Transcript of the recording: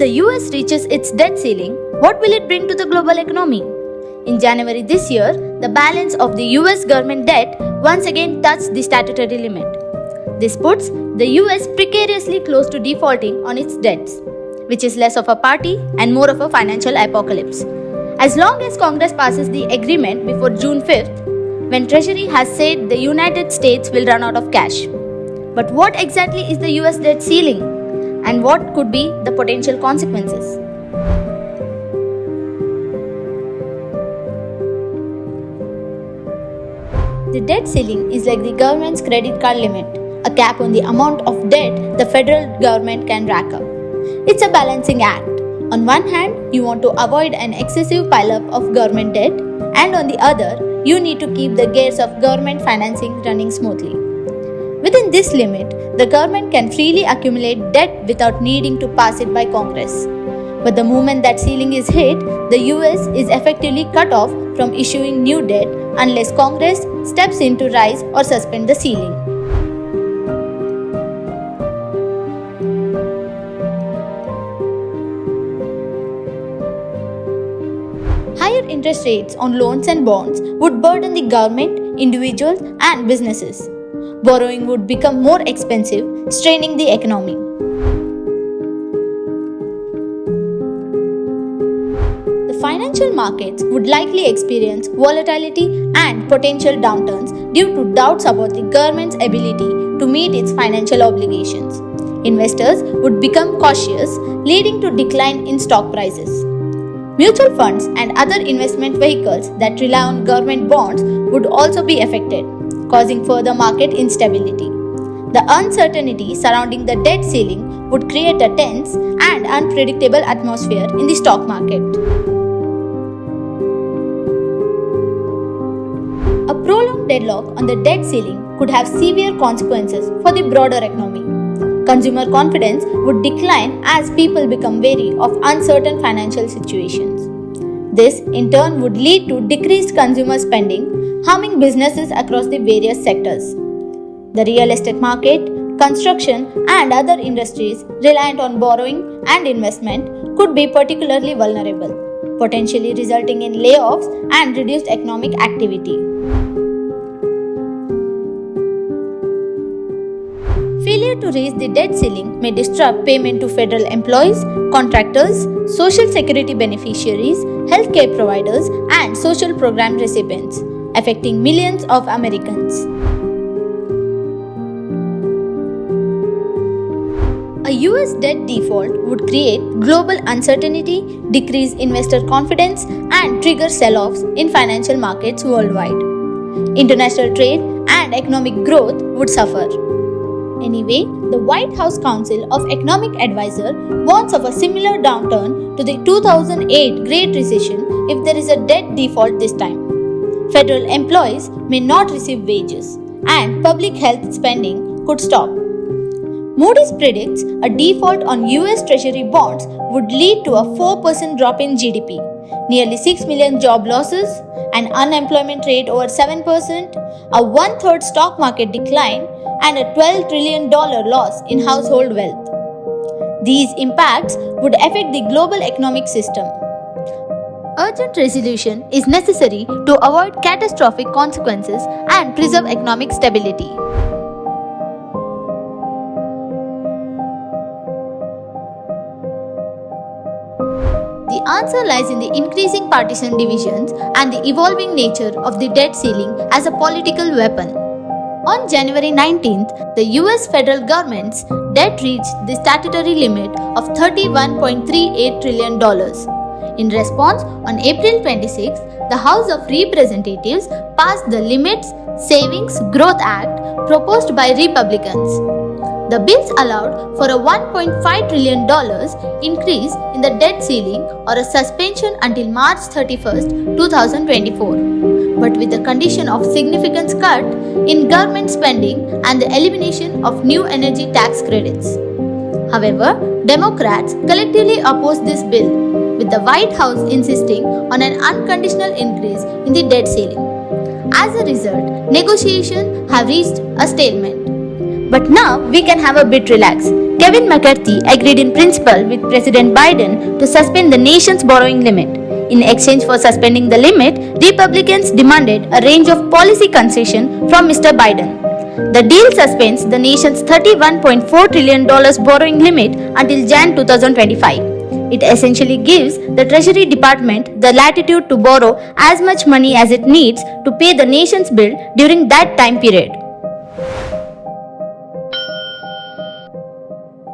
the US reaches its debt ceiling, what will it bring to the global economy? In January this year, the balance of the US government debt once again touched the statutory limit. This puts the US precariously close to defaulting on its debts, which is less of a party and more of a financial apocalypse. As long as Congress passes the agreement before June 5th, when Treasury has said the United States will run out of cash. But what exactly is the US debt ceiling? And what could be the potential consequences? The debt ceiling is like the government's credit card limit, a cap on the amount of debt the federal government can rack up. It's a balancing act. On one hand, you want to avoid an excessive pileup of government debt, and on the other, you need to keep the gears of government financing running smoothly. Within this limit, the government can freely accumulate debt without needing to pass it by Congress. But the moment that ceiling is hit, the US is effectively cut off from issuing new debt unless Congress steps in to rise or suspend the ceiling. Higher interest rates on loans and bonds would burden the government, individuals, and businesses. Borrowing would become more expensive, straining the economy. The financial markets would likely experience volatility and potential downturns due to doubts about the government's ability to meet its financial obligations. Investors would become cautious, leading to decline in stock prices. Mutual funds and other investment vehicles that rely on government bonds would also be affected, causing further market instability. The uncertainty surrounding the debt ceiling would create a tense and unpredictable atmosphere in the stock market. A prolonged deadlock on the debt ceiling could have severe consequences for the broader economy. Consumer confidence would decline as people become wary of uncertain financial situations. This, in turn, would lead to decreased consumer spending, harming businesses across the various sectors. The real estate market, construction, and other industries reliant on borrowing and investment could be particularly vulnerable, potentially resulting in layoffs and reduced economic activity. Failure to raise the debt ceiling may disrupt payment to federal employees, contractors, social security beneficiaries, healthcare providers, and social program recipients, affecting millions of Americans. A US debt default would create global uncertainty, decrease investor confidence, and trigger sell-offs in financial markets worldwide. International trade and economic growth would suffer. Anyway, the White House Council of Economic Advisors warns of a similar downturn to the 2008 Great Recession if there is a debt default this time. Federal employees may not receive wages, and public health spending could stop. Moody's predicts a default on US Treasury bonds would lead to a 4% drop in GDP, nearly 6 million job losses, an unemployment rate over 7%, a one-third stock market decline, and a $12 trillion loss in household wealth. These impacts would affect the global economic system. Urgent resolution is necessary to avoid catastrophic consequences and preserve economic stability. The answer lies in the increasing partisan divisions and the evolving nature of the debt ceiling as a political weapon. On January 19th, the US federal government's debt reached the statutory limit of $31.38 trillion. In response, on April 26th, the House of Representatives passed the Limits Savings Growth Act proposed by Republicans. The bills allowed for a $1.5 trillion increase in the debt ceiling or a suspension until March 31st, 2024, but with the condition of significant cut in government spending and the elimination of new energy tax credits. However, Democrats collectively opposed this bill, with the White House insisting on an unconditional increase in the debt ceiling. As a result, negotiations have reached a stalemate. But now we can have a bit relax. Kevin McCarthy agreed in principle with President Biden to suspend the nation's borrowing limit. In exchange for suspending the limit, Republicans demanded a range of policy concession from Mr. Biden. The deal suspends the nation's $31.4 trillion borrowing limit until Jan 2025. It essentially gives the Treasury Department the latitude to borrow as much money as it needs to pay the nation's bill during that time period.